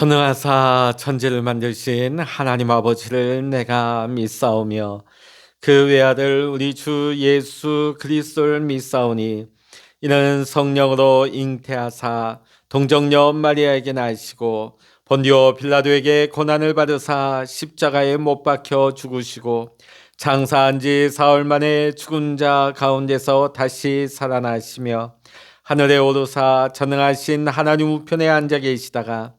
전능하사 천지를 만드신 하나님 아버지를 내가 믿사오며 그 외아들 우리 주 예수 그리스도를 믿사오니 이는 성령으로 잉태하사 동정녀 마리아에게 나시고 본디오 빌라도에게 고난을 받으사 십자가에 못 박혀 죽으시고 장사한 지 사흘 만에 죽은 자 가운데서 다시 살아나시며 하늘에 오르사 전능하신 하나님 우편에 앉아 계시다가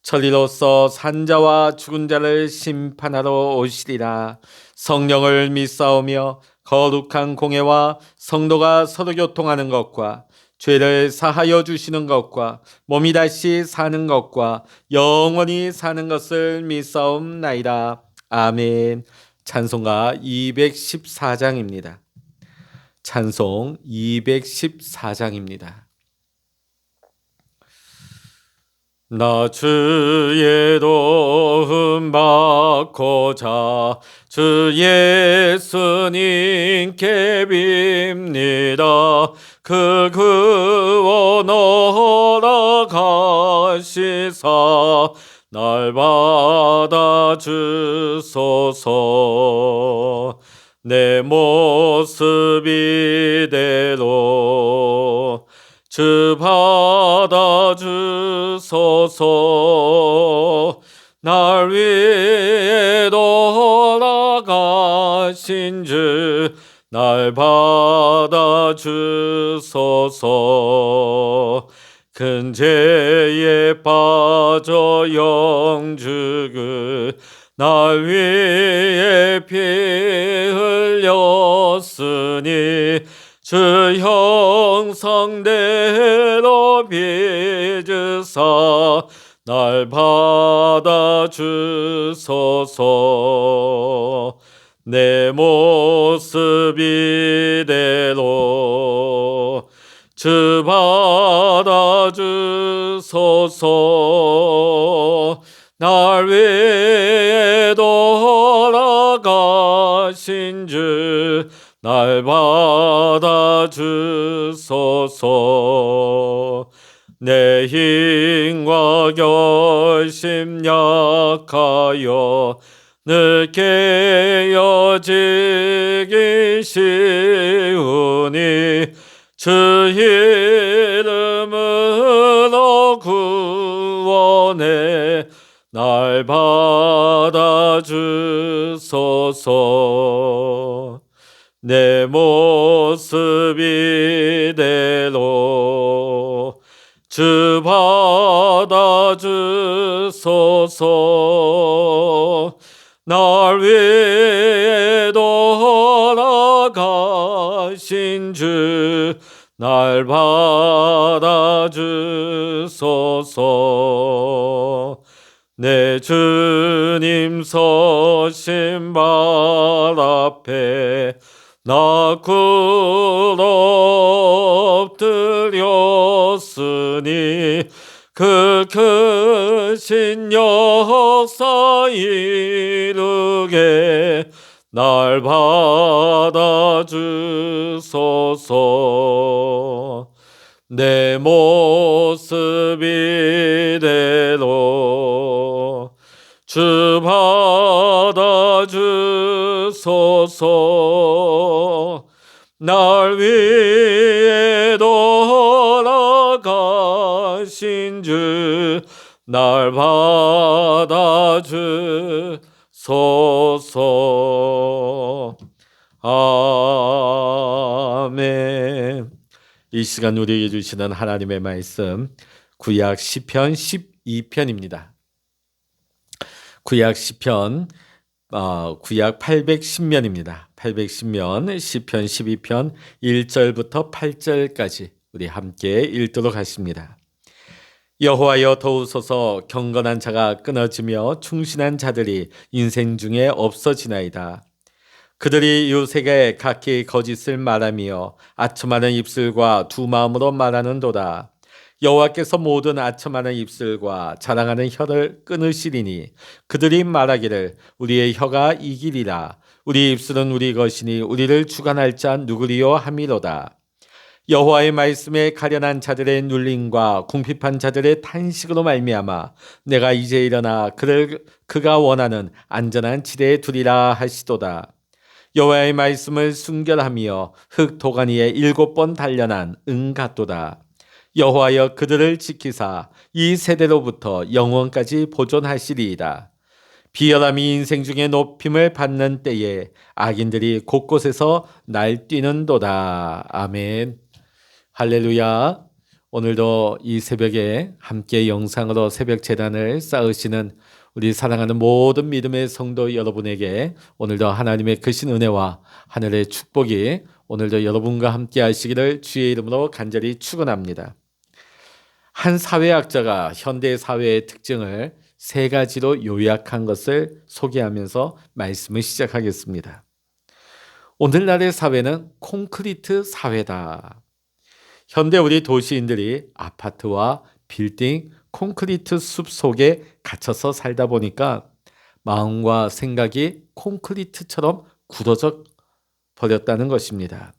천리로서 산자와 죽은 자를 심판하러 오시리라. 성령을 믿사오며 거룩한 공예와 성도가 서로 교통하는 것과 죄를 사하여 주시는 것과 몸이 다시 사는 것과 영원히 사는 것을 믿사옵나이다. 아멘. 찬송가 214장입니다. 찬송 214장입니다. 나 주의 도움 받고자 주 예수님께 빕니다. 그 구원 허락하시사 날 받아 주소서. 내 모습 이대로 주 받아 주소서. 날 위해 돌아가신 주 날 받아 주소서. 큰 죄에 빠져 영죽을 날 위해 피 흘렸으니 주 형상대로 빚으사 날 받아 주소서. 내 모습 이대로 주 받아 주소서. 날 위해 돌아가신 주 날 받아 주소서. 내 힘과 결심 약하여 늘 깨어지기 쉬우니 주 이름으로 구원해 날 받아 주소서. 내 모습 이대로 주 받아 주소서. 날 위해 돌아가신 주 날 받아 주소서. 내 주님 서신 발 앞에 나 꿇어 엎드렸으니 그 크신 역사 이루게 날 받아 주소서. 내 모습 이대로 주 받아 주소서. 날 위해 돌아가신 주 날 받아 주소서. 아멘. 이 시간 우리에게 주시는 하나님의 말씀 구약 시편 12편입니다. 구약 시편 구약 810면입니다. 810면 시편 12편 1절부터 8절까지 우리 함께 읽도록 하십니다. 여호와여 도우소서. 경건한 자가 끊어지며 충신한 자들이 인생 중에 없어지나이다. 그들이 이웃에게 각기 거짓을 말하며 아첨하는 입술과 두 마음으로 말하는도다. 여호와께서 모든 아첨하는 입술과 자랑하는 혀를 끊으시리니 그들이 말하기를 우리의 혀가 이기리라. 우리 입술은 우리 것이니 우리를 주관할 자 누구리요 함이로다. 여호와의 말씀에 가련한 자들의 눌림과 궁핍한 자들의 탄식으로 말미암아 내가 이제 일어나 그가 원하는 안전한 지대에 두리라 하시도다. 여호와의 말씀을 순결하며 흙 도가니에 7번 단련한 은 같도다. 여호와여 그들을 지키사 이 세대로부터 영원까지 보존하시리이다. 비열함이 인생 중에 높임을 받는 때에 악인들이 곳곳에서 날뛰는도다. 아멘. 할렐루야. 오늘도 이 새벽에 함께 영상으로 새벽 제단을 쌓으시는 우리 사랑하는 모든 믿음의 성도 여러분에게 오늘도 하나님의 크신 은혜와 하늘의 축복이 오늘도 여러분과 함께 하시기를 주의 이름으로 간절히 축원합니다. 한 사회학자가 현대 사회의 특징을 3가지로 요약한 것을 소개하면서 말씀을 시작하겠습니다. 오늘날의 사회는 콘크리트 사회다. 현대 우리 도시인들이 아파트와 빌딩, 콘크리트 숲 속에 갇혀서 살다 보니까 마음과 생각이 콘크리트처럼 굳어져 버렸다는 것입니다.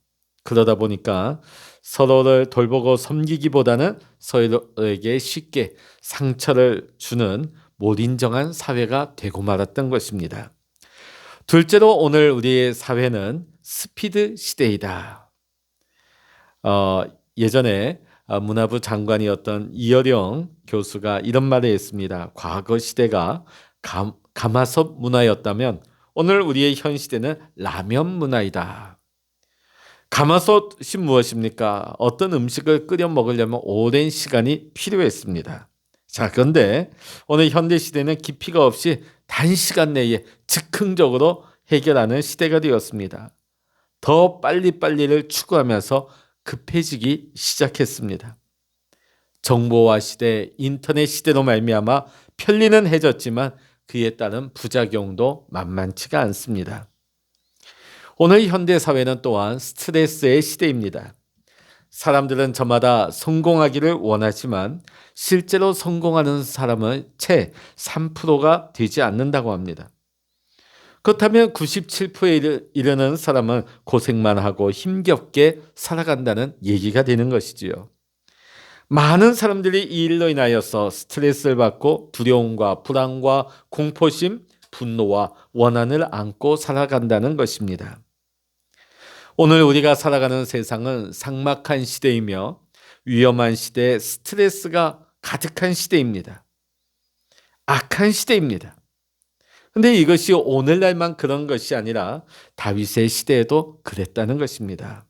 그러다 보니까 서로를 돌보고 섬기기보다는 서로에게 쉽게 상처를 주는 몰인정한 사회가 되고 말았던 것입니다. 둘째로 오늘 우리의 사회는 스피드 시대이다. 예전에 문화부 장관이었던 이어령 교수가 이런 말을 했습니다. 과거 시대가 가마솥 문화였다면 오늘 우리의 현 시대는 라면 문화이다. 가마솥이 무엇입니까? 어떤 음식을 끓여 먹으려면 오랜 시간이 필요했습니다. 자, 그런데 오늘 현대 시대는 깊이가 없이 단시간 내에 즉흥적으로 해결하는 시대가 되었습니다. 더 빨리빨리를 추구하면서 급해지기 시작했습니다. 정보화 시대, 인터넷 시대로 말미암아 편리는 해졌지만 그에 따른 부작용도 만만치가 않습니다. 오늘 현대 사회는 또한 스트레스의 시대입니다. 사람들은 저마다 성공하기를 원하지만 실제로 성공하는 사람은 채 3%가 되지 않는다고 합니다. 그렇다면 97%에 이르는 사람은 고생만 하고 힘겹게 살아간다는 얘기가 되는 것이지요. 많은 사람들이 이 일로 인하여서 스트레스를 받고 두려움과 불안과 공포심, 분노와 원한을 안고 살아간다는 것입니다. 오늘 우리가 살아가는 세상은 삭막한 시대이며 위험한 시대, 스트레스가 가득한 시대입니다. 악한 시대입니다. 그런데 이것이 오늘날만 그런 것이 아니라 다윗의 시대에도 그랬다는 것입니다.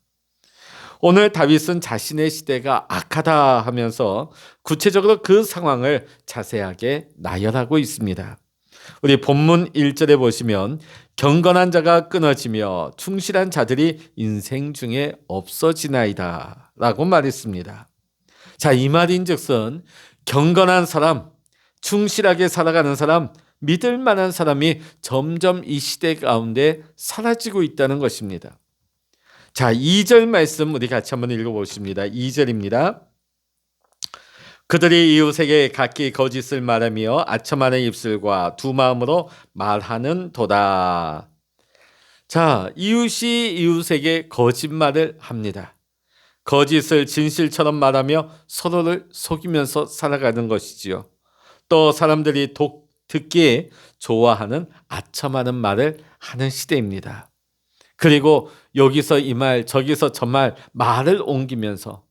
오늘 다윗은 자신의 시대가 악하다 하면서 구체적으로 그 상황을 자세하게 나열하고 있습니다. 우리 본문 1절에 보시면 경건한 자가 끊어지며 충실한 자들이 인생 중에 없어지나이다 라고 말했습니다. 자, 이 말인즉슨 경건한 사람, 충실하게 살아가는 사람, 믿을 만한 사람이 점점 이 시대 가운데 사라지고 있다는 것입니다. 자, 2절 말씀 우리 같이 한번 읽어보십니다. 2절입니다. 그들이 이웃에게 각기 거짓을 말하며 아첨하는 입술과 두 마음으로 말하는 도다. 자, 이웃이 이웃에게 거짓말을 합니다. 거짓을 진실처럼 말하며 서로를 속이면서 살아가는 것이지요. 또 사람들이 듣기에 좋아하는 아첨하는 말을 하는 시대입니다. 그리고 여기서 이 말, 저기서 저 말을 옮기면서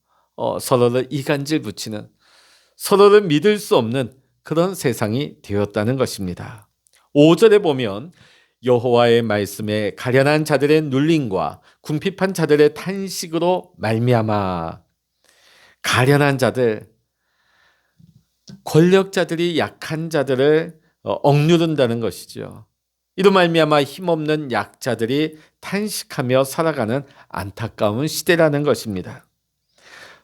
서로를 이간질 붙이는, 서로를 믿을 수 없는 그런 세상이 되었다는 것입니다. 5절에 보면 여호와의 말씀에 가련한 자들의 눌림과 궁핍한 자들의 탄식으로 말미암아, 가련한 자들, 권력자들이 약한 자들을 억누른다는 것이죠. 이로 말미암아 힘없는 약자들이 탄식하며 살아가는 안타까운 시대라는 것입니다.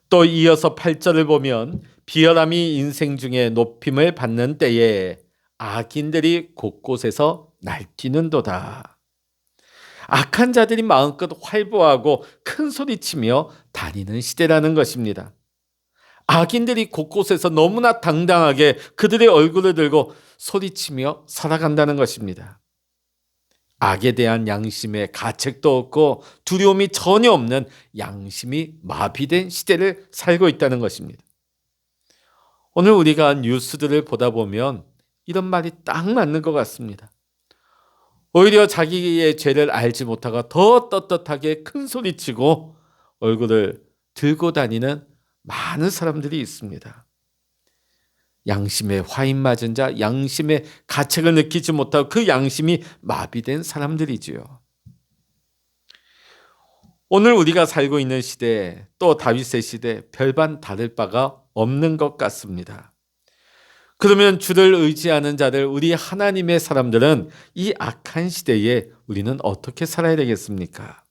또 이어서 8절을 보면 비열함이 인생 중에 높임을 받는 때에 악인들이 곳곳에서 날뛰는도다. 악한 자들이 마음껏 활보하고 큰 소리치며 다니는 시대라는 것입니다. 악인들이 곳곳에서 너무나 당당하게 그들의 얼굴을 들고 소리치며 살아간다는 것입니다. 악에 대한 양심의 가책도 없고 두려움이 전혀 없는 양심이 마비된 시대를 살고 있다는 것입니다. 오늘 우리가 뉴스들을 보다 보면 이런 말이 딱 맞는 것 같습니다. 오히려 자기의 죄를 알지 못하고 더 떳떳하게 큰 소리치고 얼굴을 들고 다니는 많은 사람들이 있습니다. 양심에 화인 맞은 자, 양심의 가책을 느끼지 못하고 그 양심이 마비된 사람들이지요. 오늘 우리가 살고 있는 시대, 또 다윗의 시대 별반 다를 바가 없는 것 같습니다. 그러면 주를 의지하는 자들, 우리 하나님의 사람들은 이 악한 시대에 우리는 어떻게 살아야 되겠습니까?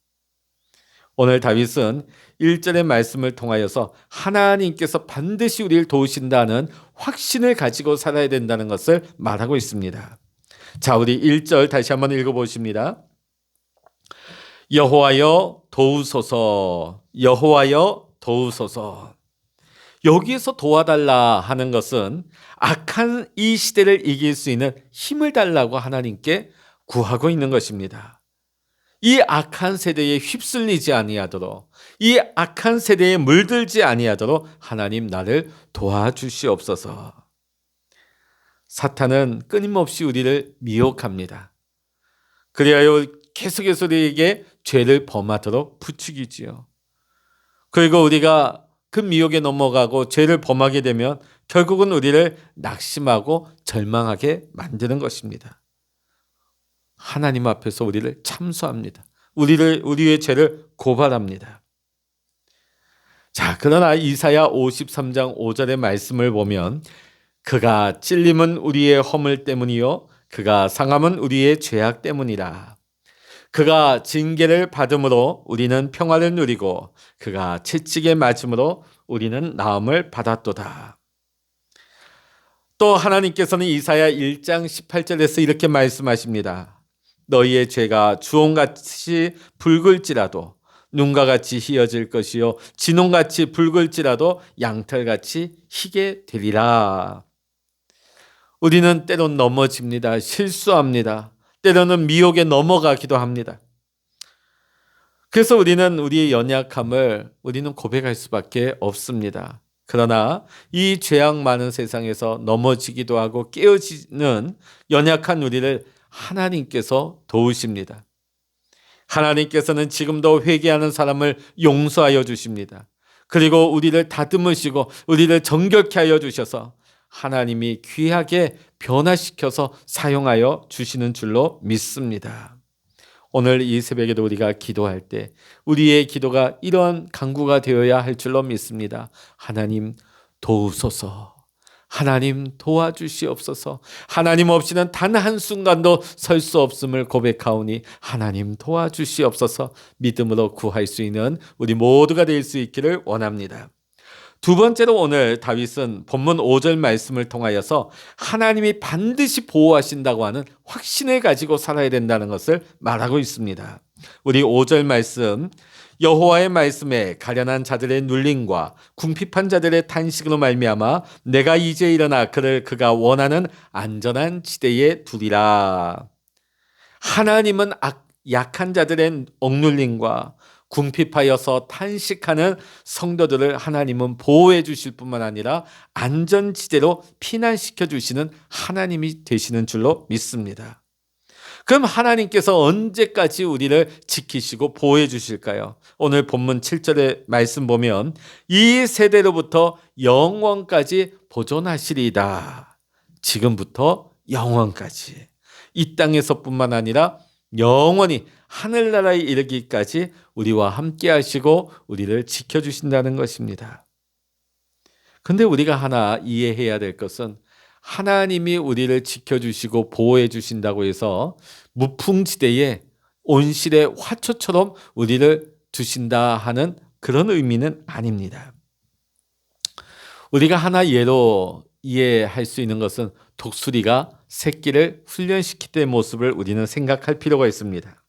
오늘 다윗은 1절의 말씀을 통하여서 하나님께서 반드시 우리를 도우신다는 확신을 가지고 살아야 된다는 것을 말하고 있습니다. 자, 우리 1절 다시 한번 읽어보십니다. 여호와여 도우소서, 여호와여 도우소서. 여기에서 도와달라 하는 것은 악한 이 시대를 이길 수 있는 힘을 달라고 하나님께 구하고 있는 것입니다. 이 악한 세대에 휩쓸리지 아니하도록, 이 악한 세대에 물들지 아니하도록 하나님 나를 도와주시옵소서. 사탄은 끊임없이 우리를 미혹합니다. 그리하여 계속해서 우리에게 죄를 범하도록 부추기지요. 그리고 우리가 그 미혹에 넘어가고 죄를 범하게 되면 결국은 우리를 낙심하고 절망하게 만드는 것입니다. 하나님 앞에서 우리를 참소합니다. 우리의 죄를 고발합니다. 자, 그러나 이사야 53장 5절의 말씀을 보면 그가 찔림은 우리의 허물 때문이요 그가 상함은 우리의 죄악 때문이라. 그가 징계를 받음으로 우리는 평화를 누리고 그가 채찍에 맞음으로 우리는 나음을 받았도다. 또 하나님께서는 이사야 1장 18절에서 이렇게 말씀하십니다. 너희의 죄가 주홍같이 붉을지라도 눈과 같이 희어질 것이요 진홍같이 붉을지라도 양털같이 희게 되리라. 우리는 때론 넘어집니다. 실수합니다. 때로는 미혹에 넘어가기도 합니다. 그래서 우리는 우리의 연약함을 우리는 고백할 수밖에 없습니다. 그러나 이 죄악 많은 세상에서 넘어지기도 하고 깨어지는 연약한 우리를 하나님께서 도우십니다. 하나님께서는 지금도 회개하는 사람을 용서하여 주십니다. 그리고 우리를 다듬으시고 우리를 정결케 하여 주셔서 하나님이 귀하게 변화시켜서 사용하여 주시는 줄로 믿습니다. 오늘 이 새벽에도 우리가 기도할 때 우리의 기도가 이런 간구가 되어야 할 줄로 믿습니다. 하나님 도우소서. 하나님 도와주시옵소서. 하나님 없이는 단 한순간도 설 수 없음을 고백하오니 하나님 도와주시옵소서. 믿음으로 구할 수 있는 우리 모두가 될 수 있기를 원합니다. 두 번째로 오늘 다윗은 본문 5절 말씀을 통하여서 하나님이 반드시 보호하신다고 하는 확신을 가지고 살아야 된다는 것을 말하고 있습니다. 우리 5절 말씀, 여호와의 말씀에 가련한 자들의 눌림과 궁핍한 자들의 탄식으로 말미암아 내가 이제 일어나 그를 그가 원하는 안전한 지대에 두리라. 하나님은 약한 자들의 억눌림과 궁핍하여서 탄식하는 성도들을 하나님은 보호해 주실 뿐만 아니라 안전지대로 피난시켜 주시는 하나님이 되시는 줄로 믿습니다. 그럼 하나님께서 언제까지 우리를 지키시고 보호해 주실까요? 오늘 본문 7절의 말씀 보면 이 세대로부터 영원까지 보존하시리이다. 지금부터 영원까지. 이 땅에서뿐만 아니라 영원히 하늘나라에 이르기까지 우리와 함께 하시고 우리를 지켜주신다는 것입니다. 그런데 우리가 하나 이해해야 될 것은 하나님이 우리를 지켜주시고 보호해 주신다고 해서 무풍지대에 온실의 화초처럼 우리를 두신다 하는 그런 의미는 아닙니다. 우리가 하나 예로 이해할 수 있는 것은 독수리가 새끼를 훈련시킬 때의 모습을 우리는 생각할 필요가 있습니다.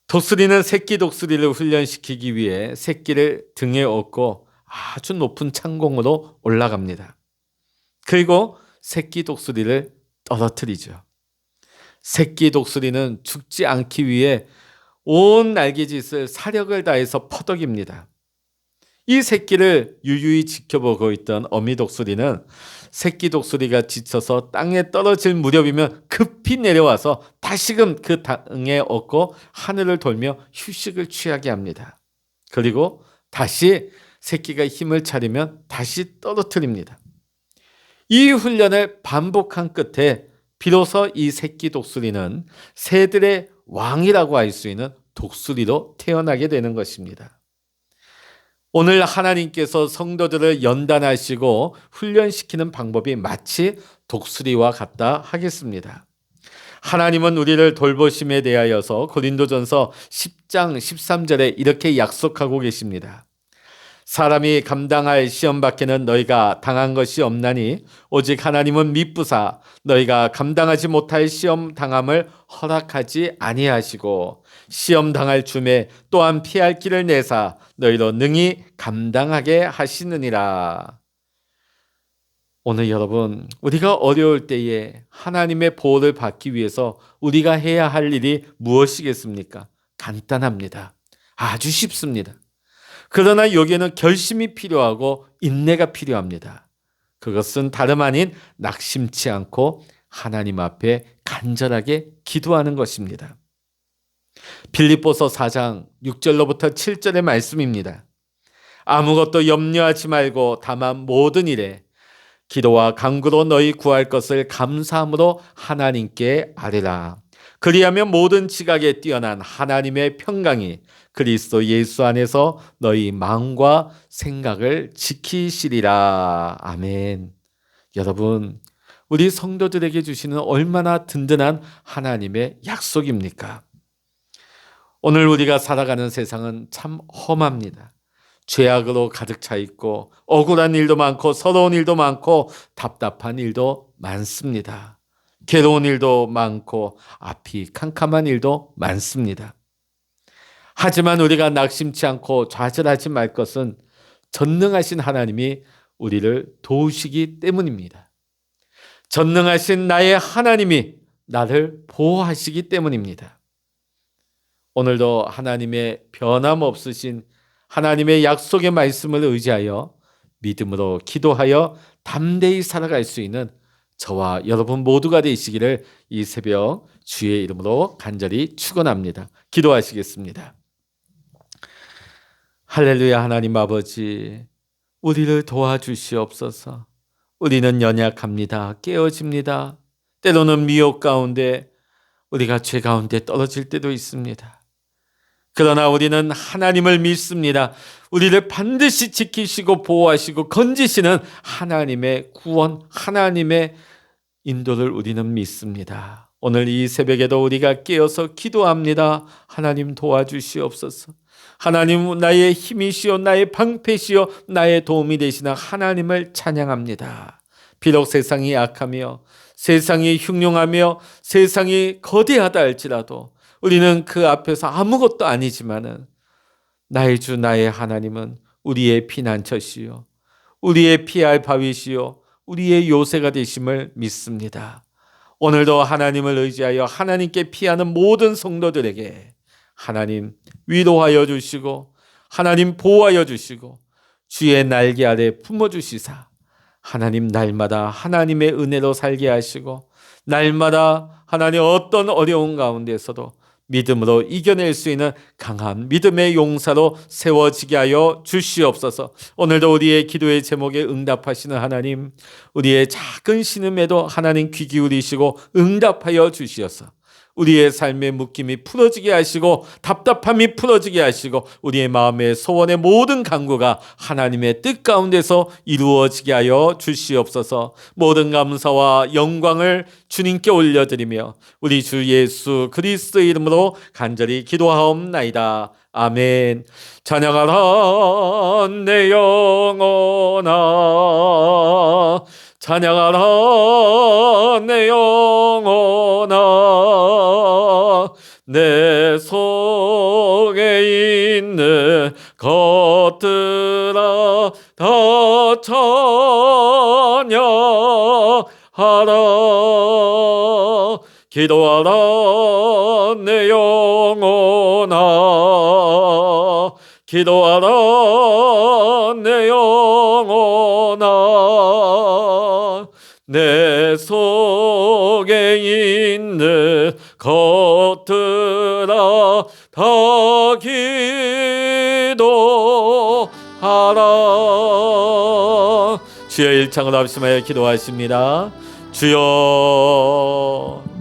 독수리는 새끼 독수리를 훈련시키기 위해 새끼를 등에 업고 아주 높은 창공으로 올라갑니다. 그리고 새끼 독수리를 떨어뜨리죠. 새끼 독수리는 죽지 않기 위해 온 날개짓을 사력을 다해서 퍼덕입니다. 이 새끼를 유유히 지켜보고 있던 어미 독수리는 새끼 독수리가 지쳐서 땅에 떨어질 무렵이면 급히 내려와서 다시금 그 땅에 엎고 하늘을 돌며 휴식을 취하게 합니다. 그리고 다시 새끼가 힘을 차리면 다시 떨어뜨립니다. 이 훈련을 반복한 끝에 비로소 이 새끼 독수리는 새들의 왕이라고 할 수 있는 독수리로 태어나게 되는 것입니다. 오늘 하나님께서 성도들을 연단하시고 훈련시키는 방법이 마치 독수리와 같다 하겠습니다. 하나님은 우리를 돌보심에 대하여서 고린도전서 10장 13절에 이렇게 약속하고 계십니다. 사람이 감당할 시험 밖에는 너희가 당한 것이 없나니 오직 하나님은 미쁘사 너희가 감당하지 못할 시험 당함을 허락하지 아니하시고 시험 당할 줌에 또한 피할 길을 내사 너희로 능히 감당하게 하시느니라. 오늘 여러분, 우리가 어려울 때에 하나님의 보호를 받기 위해서 우리가 해야 할 일이 무엇이겠습니까? 간단합니다. 아주 쉽습니다. 그러나 여기에는 결심이 필요하고 인내가 필요합니다. 그것은 다름 아닌 낙심치 않고 하나님 앞에 간절하게 기도하는 것입니다. 빌립보서 4장 6절로부터 7절의 말씀입니다. 아무것도 염려하지 말고 다만 모든 일에 기도와 간구로 너희 구할 것을 감사함으로 하나님께 아뢰라. 그리하면 모든 지각에 뛰어난 하나님의 평강이 그리스도 예수 안에서 너희 마음과 생각을 지키시리라. 아멘. 여러분, 우리 성도들에게 주시는 얼마나 든든한 하나님의 약속입니까? 오늘 우리가 살아가는 세상은 참 험합니다. 죄악으로 가득 차 있고 억울한 일도 많고 서러운 일도 많고 답답한 일도 많습니다. 괴로운 일도 많고 앞이 캄캄한 일도 많습니다. 하지만 우리가 낙심치 않고 좌절하지 말 것은 전능하신 하나님이 우리를 도우시기 때문입니다. 전능하신 나의 하나님이 나를 보호하시기 때문입니다. 오늘도 하나님의 변함없으신 하나님의 약속의 말씀을 의지하여 믿음으로 기도하여 담대히 살아갈 수 있는 저와 여러분 모두가 되시기를 이 새벽 주의 이름으로 간절히 축원합니다. 기도하시겠습니다. 할렐루야. 하나님 아버지, 우리를 도와주시옵소서. 우리는 연약합니다. 깨어집니다. 때로는 미혹 가운데 우리가 죄 가운데 떨어질 때도 있습니다. 그러나 우리는 하나님을 믿습니다. 우리를 반드시 지키시고 보호하시고 건지시는 하나님의 구원, 하나님의 인도를 우리는 믿습니다. 오늘 이 새벽에도 우리가 깨어서 기도합니다. 하나님 도와주시옵소서. 하나님 나의 힘이시오, 나의 방패시오, 나의 도움이 되시는 하나님을 찬양합니다. 비록 세상이 약하며 세상이 흉흉하며 세상이 거대하다 할지라도 우리는 그 앞에서 아무것도 아니지만은 나의 주 나의 하나님은 우리의 피난처시요, 우리의 피할 바위시요, 우리의 요새가 되심을 믿습니다. 오늘도 하나님을 의지하여 하나님께 피하는 모든 성도들에게 하나님 위로하여 주시고 하나님 보호하여 주시고 주의 날개 아래 품어주시사 하나님 날마다 하나님의 은혜로 살게 하시고 날마다 하나님 어떤 어려운 가운데서도 믿음으로 이겨낼 수 있는 강한 믿음의 용사로 세워지게 하여 주시옵소서. 오늘도 우리의 기도의 제목에 응답하시는 하나님, 우리의 작은 신음에도 하나님 귀 기울이시고 응답하여 주시옵소서. 우리의 삶의 묶임이 풀어지게 하시고 답답함이 풀어지게 하시고 우리의 마음의 소원의 모든 간구가 하나님의 뜻 가운데서 이루어지게 하여 주시옵소서. 모든 감사와 영광을 주님께 올려드리며 우리 주 예수 그리스도의 이름으로 간절히 기도하옵나이다. 아멘. 찬양하라 내 영혼아, 찬양하라 내 영혼아, 내 속에 있는 것들아 다 찬양하라. 기도하라 내 영혼아, 기도하라 내 영혼아, 내 속에 있는 것들아 다 기도하라. 주여 일창을 합심하여 기도하십니다. 주여